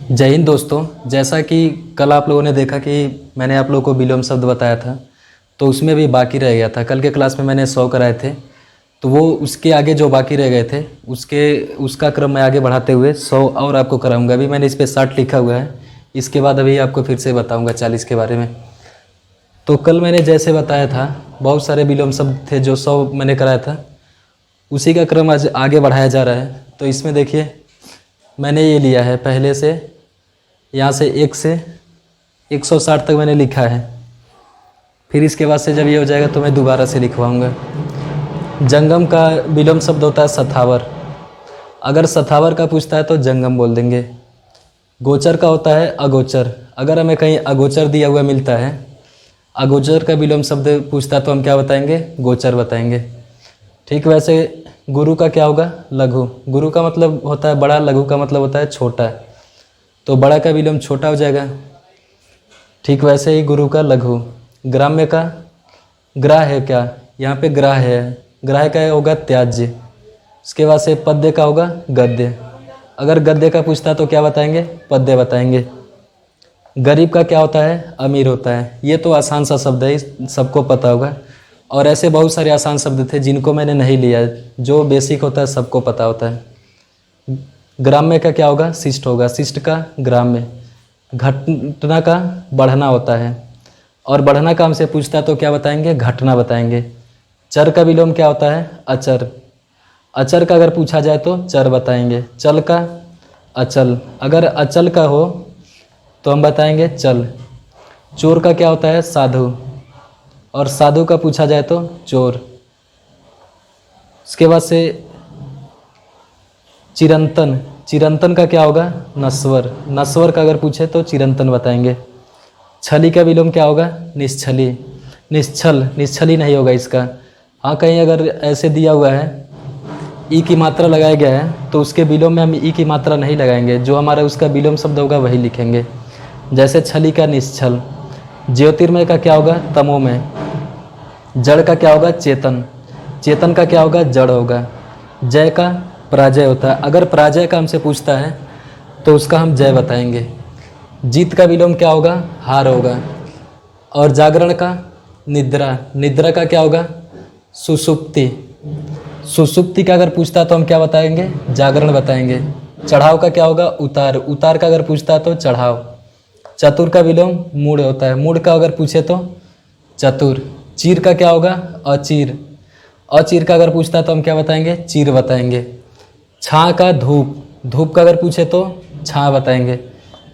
जय हिंद दोस्तों। जैसा कि कल आप लोगों ने देखा कि मैंने आप लोगों को विलोम शब्द बताया था, तो उसमें भी बाकी रह गया था। कल के क्लास में मैंने 100 कराए थे, तो वो उसके आगे जो बाकी रह गए थे उसका क्रम मैं आगे बढ़ाते हुए 100 और आपको कराऊंगा। अभी मैंने इस पर 60 लिखा हुआ है। इसके बाद अभी आपको फिर से बताऊँगा 40 के बारे में। तो कल मैंने जैसे बताया था, बहुत सारे विलोम शब्द थे जो 100 मैंने कराया था, उसी का क्रम आज आगे बढ़ाया जा रहा है। तो इसमें देखिए, मैंने ये लिया है पहले से, यहाँ से 1 से 160 तक मैंने लिखा है। फिर इसके बाद से जब ये हो जाएगा तो मैं दोबारा से लिखवाऊंगा। जंगम का विलोम शब्द होता है सथावर। अगर सथावर का पूछता है तो जंगम बोल देंगे। गोचर का होता है अगोचर। अगर हमें कहीं अगोचर दिया हुआ मिलता है, अगोचर का विलोम शब्द पूछता है तो हम क्या बताएंगे? गोचर बताएंगे। ठीक वैसे गुरु का क्या होगा? लघु। गुरु का मतलब होता है बड़ा, लघु का मतलब होता है छोटा, तो बड़ा का विलोम छोटा हो जाएगा। ठीक वैसे ही गुरु का लघु। ग्राम्य का ग्राह है क्या? यहाँ पे ग्राह है, ग्राह का होगा त्याज्य। उसके बाद से पद्य का होगा गद्य। अगर गद्य का पूछता तो क्या बताएंगे? पद्य बताएंगे। गरीब का क्या होता है? अमीर होता है। ये तो आसान सा शब्द है, सबको पता होगा। और ऐसे बहुत सारे आसान शब्द थे जिनको मैंने नहीं लिया। जो बेसिक होता है सबको पता होता है। ग्राम्य का क्या होगा? शिष्ट होगा। शिष्ट का ग्राम्य। घटना का बढ़ना होता है, और बढ़ना का हमसे पूछता है तो क्या बताएंगे? घटना बताएंगे। चर का विलोम क्या होता है? अचर। अचर का अगर पूछा जाए तो चर बताएंगे। चल का अचल। अगर अचल का हो तो हम बताएंगे चल। चोर का क्या होता है? साधु। और साधु का पूछा जाए तो चोर। उसके बाद से चिरंतन। चिरंतन का क्या होगा? नस्वर। नस्वर का अगर पूछे तो चिरंतन बताएंगे। छली का विलोम क्या होगा? निश्छली। निश्छल, निश्छली नहीं होगा इसका। हाँ, कहीं अगर ऐसे दिया हुआ है ई की मात्रा लगाया गया है तो उसके विलोम में हम ई की मात्रा नहीं लगाएंगे। जो हमारा उसका विलोम शब्द होगा वही लिखेंगे। जैसे छली का निश्छल। ज्योतिर्मय का क्या होगा? तमोमय। जड़ का क्या होगा? चेतन। चेतन का क्या होगा? जड़ होगा। जय का पराजय होता है। अगर पराजय का हमसे पूछता है तो उसका हम जय बताएंगे। जीत का विलोम क्या होगा? हार होगा। और जागरण का निद्रा। निद्रा का क्या होगा? सुषुप्ति। सुषुप्ति का अगर पूछता तो हम क्या बताएंगे? जागरण बताएंगे। चढ़ाव का क्या होगा? उतार। उतार का अगर पूछता तो चढ़ाव। चतुर का विलोम मूढ़ होता है। मूढ़ का अगर पूछे तो चतुर। चीर का क्या होगा? अचीर। अचीर का अगर पूछता तो हम क्या बताएंगे? चीर बताएंगे। छाँ का धूप। धूप का अगर पूछे तो छाँ बताएंगे।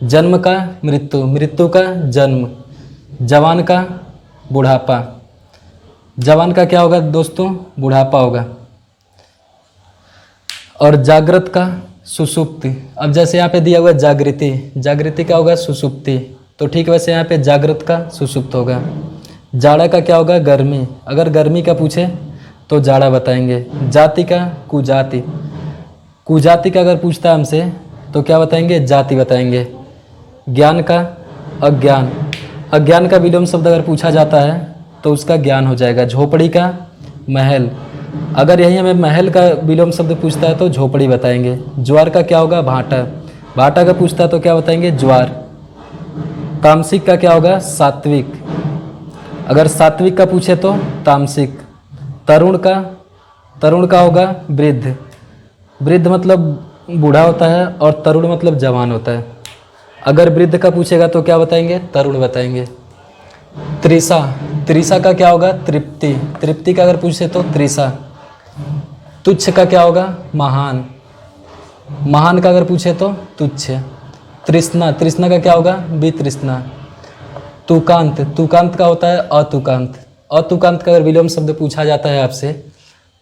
जन्म का मृत्यु। मृत्यु का जन्म। जवान का बुढ़ापा। जवान का क्या होगा दोस्तों? बुढ़ापा होगा। और जागृत का सुषुप्ति। अब जैसे यहाँ पे दिया हुआ जागृति, जागृति का होगा सुषुप्ति, तो ठीक वैसे यहाँ पे जागृत का सुषुप्त होगा। जाड़ा का क्या होगा? गर्मी। अगर गर्मी का पूछे तो जाड़ा बताएंगे। जाति का कुजाति। कुजाति का अगर पूछता है हमसे तो क्या बताएंगे? जाति बताएंगे। ज्ञान का अज्ञान। अज्ञान का विलोम शब्द अगर पूछा जाता है तो उसका ज्ञान हो जाएगा। झोपड़ी का महल। अगर यही हमें महल का विलोम शब्द पूछता है तो झोपड़ी बताएंगे। ज्वार का क्या होगा? भाटा। भाटा का पूछता है तो क्या बताएंगे? ज्वार। तामसिक का क्या होगा? सात्विक। अगर सात्विक का पूछे तो तामसिक। तरुण का होगा वृद्ध। वृद्ध मतलब बूढ़ा होता है, और तरुण मतलब जवान होता है। अगर वृद्ध का पूछेगा तो क्या बताएंगे? तरुण बताएंगे। त्रिषा। त्रिषा का क्या होगा? तृप्ति। तृप्ति का अगर पूछे तो त्रिषा। तुच्छ का क्या होगा? महान। महान का अगर पूछे तो तुच्छ। तृष्णा। तृष्णा का क्या होगा? वितृष्णा। तुकांत। तुकांत का होता है अतुकांत। अतुकांत का अगर विलोम शब्द पूछा जाता है आपसे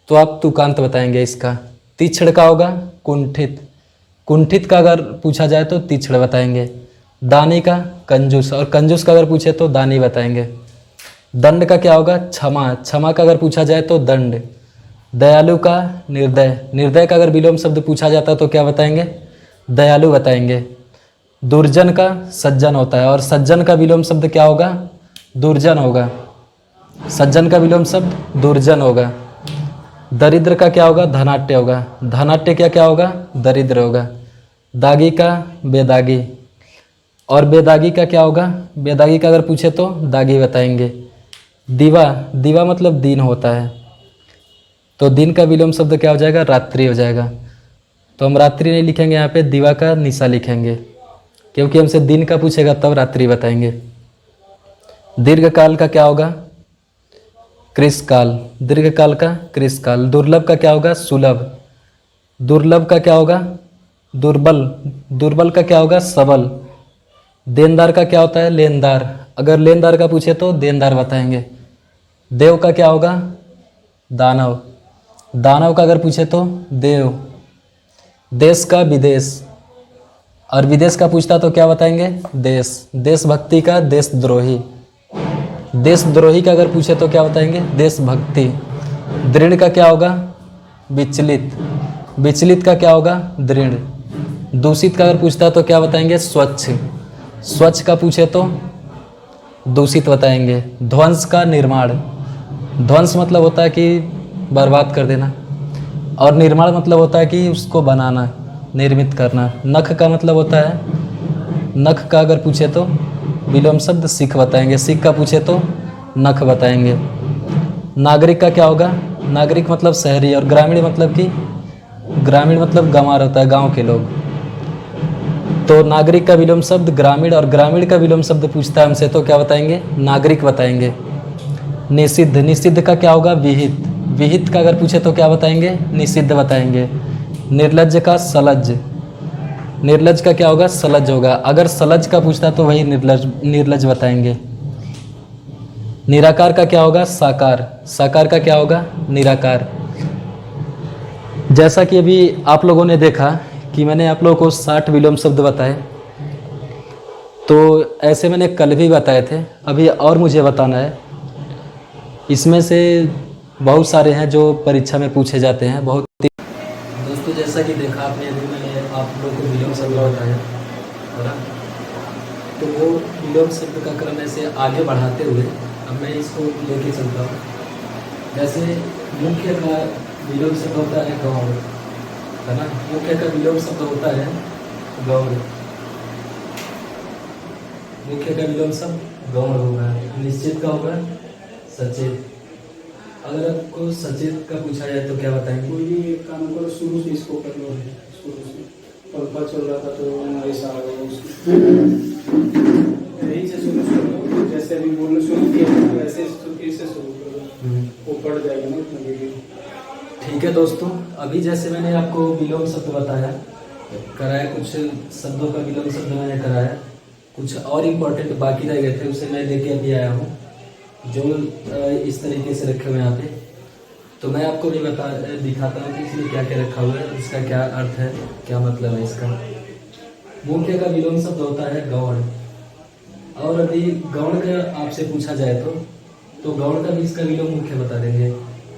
तो आप तुकांत बताएंगे इसका। तीक्ष्ण का होगा? कुंठित। कुंठित का अगर पूछा जाए तो तीक्ष्ण बताएंगे। दानी का कंजूस। और कंजूस का अगर पूछे तो दानी बताएंगे। दंड का क्या होगा? क्षमा। क्षमा का अगर पूछा जाए तो दंड। दयालु का निर्दय। निर्दय का अगर विलोम शब्द पूछा जाता तो क्या बताएंगे? दयालु बताएंगे। दुर्जन का सज्जन होता है, और सज्जन का विलोम शब्द क्या होगा? दुर्जन होगा। सज्जन का विलोम शब्द दुर्जन होगा। दरिद्र का क्या होगा? धनाट्य होगा। धनाट्य क्या क्या होगा? दरिद्र होगा। दागी का बेदागी। और बेदागी का क्या होगा? बेदागी का अगर पूछे तो दागी बताएंगे। दीवा, दीवा मतलब दिन होता है, तो दिन का विलोम शब्द क्या हो जाएगा? रात्रि हो जाएगा। तो हम रात्रि नहीं लिखेंगे, यहाँ पे दीवा का निशा लिखेंगे, क्योंकि हमसे दिन का पूछेगा तब रात्रि बताएंगे। दीर्घकाल का क्या होगा? कृषकाल। दीर्घकाल का कृषकाल। दुर्लभ का क्या होगा? सुलभ। दुर्लभ का क्या होगा? दुर्बल। दुर्बल का क्या होगा? सबल। देनदार का क्या होता है? लेनदार। अगर लेनदार का पूछे तो देनदार बताएंगे। देव का क्या होगा? दानव। दानव का अगर पूछे तो देव। देश का विदेश, और विदेश का पूछता तो क्या बताएंगे? देश। देशभक्ति का देशद्रोही। देशद्रोही का अगर पूछे तो क्या बताएंगे? देशभक्ति। दृढ़ का क्या होगा? विचलित। विचलित का क्या होगा? दृढ़। दूषित का अगर पूछता तो क्या बताएंगे? स्वच्छ। स्वच्छ का पूछे तो दूषित बताएंगे। ध्वंस का निर्माण। ध्वंस मतलब होता है कि बर्बाद कर देना, और निर्माण मतलब होता है कि उसको बनाना, निर्मित करना। नख का मतलब होता है, नख का अगर पूछे तो विलोम शब्द सिख बताएंगे। सिख का पूछे तो नख बताएंगे। नागरिक का क्या होगा? नागरिक मतलब शहरी, और ग्रामीण मतलब कि ग्रामीण मतलब गंवार होता है, गांव के लोग। तो नागरिक का विलोम शब्द ग्रामीण, और ग्रामीण का विलोम शब्द पूछता है हमसे तो क्या बताएंगे? नागरिक बताएंगे। निषिद्ध। निषिद्ध का क्या होगा? विहित। विहित का अगर पूछे तो क्या बताएंगे? निषिद्ध बताएंगे। निर्लज्ज का सलज्ज। निर्लज्ज का क्या होगा? सलज्ज होगा। अगर सलज्ज का पूछता तो वही निर्लज्ज बताएंगे। निराकार का क्या होगा? साकार। साकार का क्या होगा? निराकार। जैसा कि अभी आप लोगों ने देखा कि मैंने आप लोगों को 60 विलोम शब्द बताए, तो ऐसे मैंने कल भी बताए थे, अभी और मुझे बताना है। इसमें से बहुत सारे हैं जो परीक्षा में पूछे जाते हैं। बहुत दोस्तों, जैसा कि देखा आपने, अभी मैंने आप लोगों को विलोम शब्द बताया, है ना? तो वो विलोम शब्द का क्रम ऐसे आगे बढ़ाते हुए अब मैं इसको लेके चलता हूँ। जैसे मुख्य का विलोम शब्द होता है गौड़, है ना? मुख्य का विलोम शब्द होता है गौड़। मुख्य का विलोम शब्द गौड़ होगा। निश्चित का होगा सचेत। अगर आपको सचेत का पूछा जाए तो क्या बताएंगे? कोई भी एक काम करो, शुरू से इसको कर लो। शुरू से पंखा चल रहा था तो हमारे साथ आ गया उसको यही से शुरू कर लो। जैसे अभी बोलना शुरू किया वैसे फिर से शुरू कर लो, वो पड़ जाएगा ना इतना वीडियो। ठीक है दोस्तों, अभी जैसे मैंने आपको विलोम शब्द बताया, कराया, कुछ शब्दों का विलोम शब्द मैंने कराया, कुछ और इम्पोर्टेंट बाकी रह गए थे, उसे मैं लेके अभी आया हूँ, जो इस तरीके से रखे हुए हैं यहाँ पे। तो मैं आपको भी दिखाता हूँ कि इसमें क्या क्या रखा हुआ है, इसका क्या अर्थ है, क्या मतलब है इसका। मुख्य का विलोम शब्द होता है गौड़, और अभी गौड़ का आपसे पूछा जाए तो गौड़ का भी इसका विलोम मुख्य बता देंगे।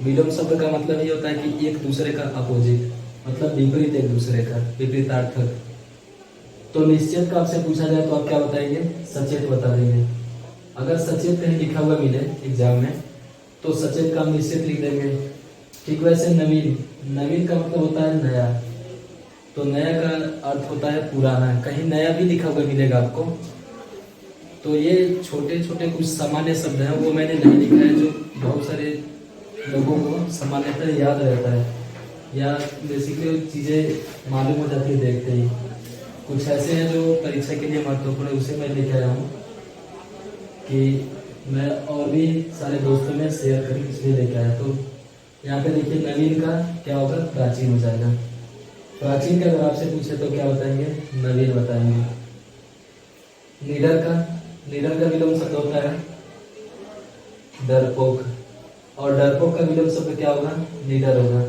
विलोम शब्द का मतलब ये होता है कि एक दूसरे का अपोजिट, मतलब विपरीत, एक दूसरे का विपरीतार्थक। तो निश्चित का आपसे पूछा जाए तो आप क्या बताएंगे? सचेत बता देंगे। अगर सचेत कहीं लिखा हुआ मिले एग्जाम में तो सचेत का हम निश्चित लिख देंगे। ठीक वैसे नवीन, नवीन का मतलब होता है नया, तो नया का अर्थ होता है पुराना। कहीं नया भी लिखा हुआ मिलेगा आपको। तो ये छोटे छोटे कुछ सामान्य शब्द हैं, वो मैंने नहीं लिखा है, जो बहुत सारे लोगों को सामान्यतः याद रहता है, या बेसिकली चीज़ें मालूम हो जाती है देखते ही। कुछ ऐसे हैं जो परीक्षा के लिए महत्वपूर्ण है, उसे मैं लेके आया हूँ कि मैं और भी सारे दोस्तों में शेयर करूँ, इसलिए लेके आया। तो यहाँ पे देखिए, नवीन का क्या होगा? प्राचीन हो जाएगा। प्राचीन का अगर आपसे पूछे तो क्या बताएंगे? नवीन बताएंगे। निडर का, निडर का विलोम शब्द होता है डरपोक, और डरपोक का विलोम शब्द क्या होगा? निडर होगा।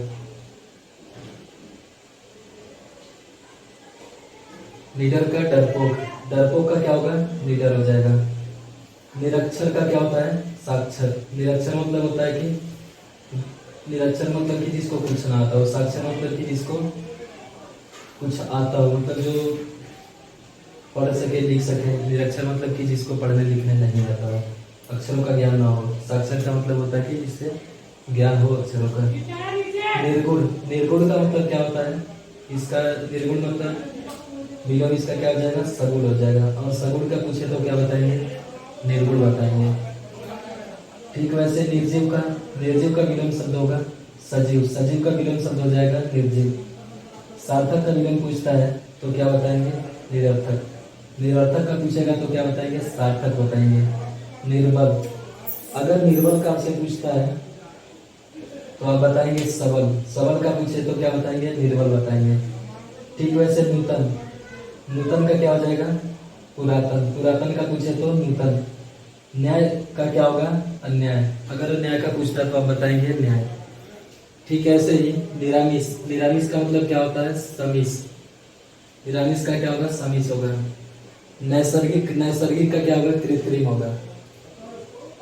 निडर का डरपोक, डरपोक का क्या होगा? निडर हो जाएगा। निरक्षर का क्या होता है? साक्षर। निरक्षर मतलब होता है कि, निरक्षर मतलब कि जिसको कुछ ना आता हो, साक्षर मतलब कि जिसको कुछ आता हो, मतलब जो पढ़ सके, लिख सके। निरक्षर मतलब कि जिसको पढ़ने लिखने नहीं आता हो, अक्षरों का ज्ञान ना हो। साक्षर का मतलब होता है कि जिससे ज्ञान हो अक्षरों का। निर्गुण, निर्गुण का मतलब क्या होता है? इसका निर्गुण मतलब विलोम इसका क्या हो जाएगा, सगुण हो जाएगा। और सगुण का पूछे तो क्या बताएंगे, निर्गुण बताएंगे। ठीक वैसे निर्जीव का विलोम शब्द होगा सजीव, सजीव का विलोम शब्द हो जाएगा निर्जीव। सार्थक का विलोम पूछता है तो क्या बताएंगे, निरर्थक। निरर्थक का पूछेगा तो क्या बताएंगे, सार्थक बताएंगे। निर्बल, अगर निर्बल का आपसे पूछता है तो आप बताएंगे सबल, सबल का पूछे तो क्या बताएंगे, निर्बल बताएंगे। ठीक वैसे नूतन, नूतन का क्या हो जाएगा, पुरातन, पुरातन का पूछे तो नूतन। न्याय का क्या होगा, अन्याय, अगर न्याय का पूछता है तो आप बताएंगे न्याय। ठीक ऐसे ही निरामिष, निरामिष का मतलब क्या होता है, समिष, निरामिष का क्या होगा, समिष होगा। नैसर्गिक, नैसर्गिक का क्या होगा, कृत्रिम होगा।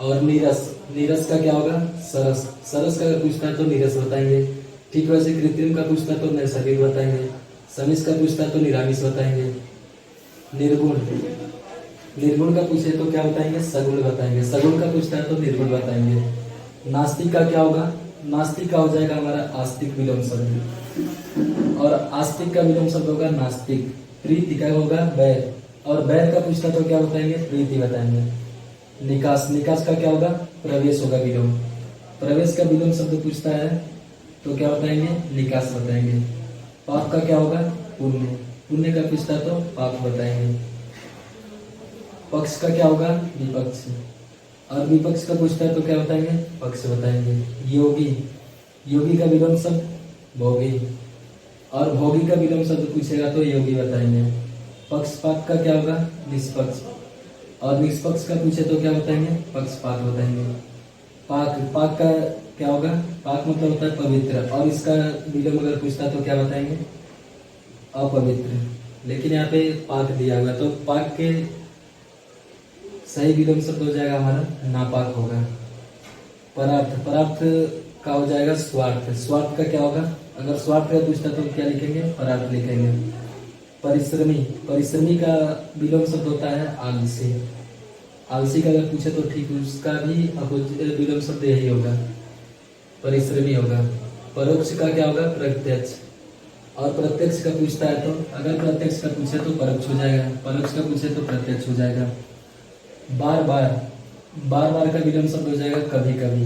और नीरस, नीरस का क्या होगा, सरस, सरस का पूछता है तो नीरस बताएंगे। ठीक वैसे कृत्रिम का पूछता तो नैसर्गिक बताएंगे, समिष का पूछता तो निरामिष बताएंगे। निर्गुण, निर्गुण का पूछे तो क्या बताएंगे, सगुण बताएंगे, सगुण का पूछता है तो निर्गुण बताएंगे। नास्तिक का क्या होगा, नास्तिक का हो जाएगा हमारा आस्तिक विलोम शब्द, और आस्तिक का विलोम शब्द होगा नास्तिक। प्रीति का होगा बैर, और बैर का पूछता तो क्या बताएंगे, प्रीति बताएंगे। निकास, निकास का क्या होगा, प्रवेश होगा विलोम, प्रवेश का विलोम शब्द पूछता है तो क्या बताएंगे, निकास बताएंगे। पाप का क्या होगा, पुण्य, पुण्य का पूछता तो पाप बताएंगे। पक्ष का क्या होगा, विपक्ष, और विपक्ष का पूछता है तो क्या बताएंगे, पक्ष बताएंगे। योगी, योगी का विलोम शब्द भोगी, और भोगी का विलोम शब्द पूछेगा तो योगी बताएंगे। पक्षपात का क्या होगा, निष्पक्ष, और निष्पक्ष का पूछे तो क्या बताएंगे, पक्षपात बताएंगे। पाक, पाक का क्या होगा, पाक मतलब होता है पवित्र, और इसका विलोम अगर पूछता तो क्या बताएंगे, अपवित्र। लेकिन यहाँ पे पाक दिया हुआ तो पाक के सही विलोम शब्द हो जाएगा हमारा नापाक होगा। परार्थ, परार्थ का हो जाएगा स्वार्थ, स्वार्थ का क्या होगा, अगर स्वार्थ का पूछता तो क्या लिखेंगे, परार्थ लिखेंगे। परिश्रमी, परिश्रमी का विलोम शब्द होता है आलसी, आलसी का अगर पूछे तो ठीक उसका भी विलोम शब्द यही होगा, परिश्रमी होगा। परोक्ष का क्या होगा, प्रत्यक्ष, और प्रत्यक्ष का पूछता है तो अगर प्रत्यक्ष का पूछे तो परोक्ष हो जाएगा, परोक्ष का पूछे तो प्रत्यक्ष हो जाएगा। बार बार, बार बार का विलोम शब्द हो जाएगा कभी कभी,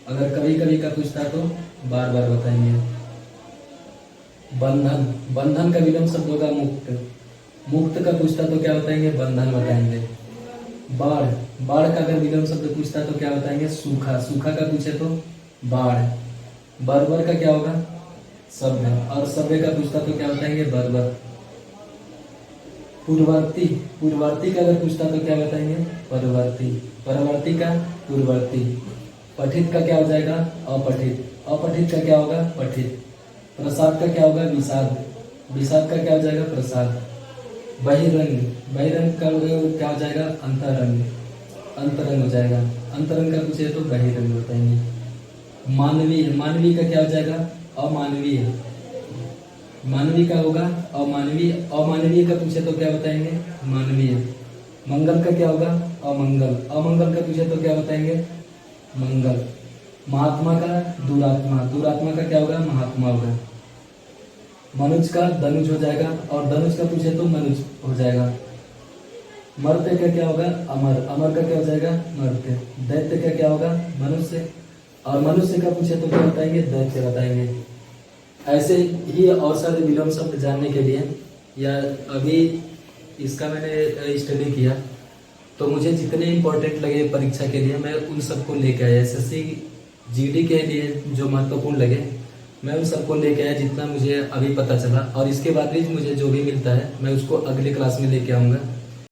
अगर कभी कभी का पूछता है तो बार बार बताएंगे। बंधन, बंधन का विलोम शब्द होगा मुक्त, मुक्त का पूछता तो क्या बताएंगे, बंधन बताएंगे। बाढ़, बाढ़ का अगर विलोम शब्द पूछता तो क्या बताएंगे, सूखा, सूखा का पूछे तो बाढ़। बर्बर का क्या होगा, सभ्य, और सभ्य का पूछता तो क्या बताएंगे, बर्बर। पूर्ववर्ती, पूर्ववर्ती का अगर पूछता तो क्या बताएंगे, परवर्ती, परवर्ती का पूर्ववर्ती। पठित का क्या हो जाएगा, अपठित, अपठित का क्या होगा, पठित। प्रसाद का क्या होगा, विषाद, विषाद का क्या हो जाएगा, प्रसाद। बहिरंग, बहिरंग का क्या हो जाएगा, अंतरंग, अंतरंग हो जाएगा, अंतरंग का पूछे तो बहिरंग बताएंगे। मानवीय, मानवीय का क्या हो जाएगा, अमानवीय, मानवीय का होगा अमानवीय, अमानवीय का पूछे तो क्या बताएंगे, मानवीय। मंगल का क्या होगा, अमंगल, अमंगल का पूछे तो क्या बताएंगे, मंगल। महात्मा का दुरात्मा, दुरात्मा का क्या होगा, महात्मा होगा। मनुज का धनुज हो जाएगा, और धनुज का पूछे तो मनुज हो जाएगा। मर्त्य का क्या होगा, अमर, अमर का क्या हो जाएगा, मर्त्य। दैत्य का क्या होगा, मनुष्य, और मनुष्य का पूछे तो क्या बताएंगे, दैत्य बताएंगे। ऐसे ही और सारे विलोम शब्द जानने के लिए, या अभी इसका मैंने स्टडी किया तो मुझे जितने इम्पोर्टेंट लगे परीक्षा के लिए मैं उन सबको लेके आया। एसएससी जीडी के लिए जो महत्वपूर्ण लगे मैं उन सबको लेके आया, जितना मुझे अभी पता चला, और इसके बाद भी मुझे जो भी मिलता है मैं उसको अगले क्लास में लेके आऊँगा।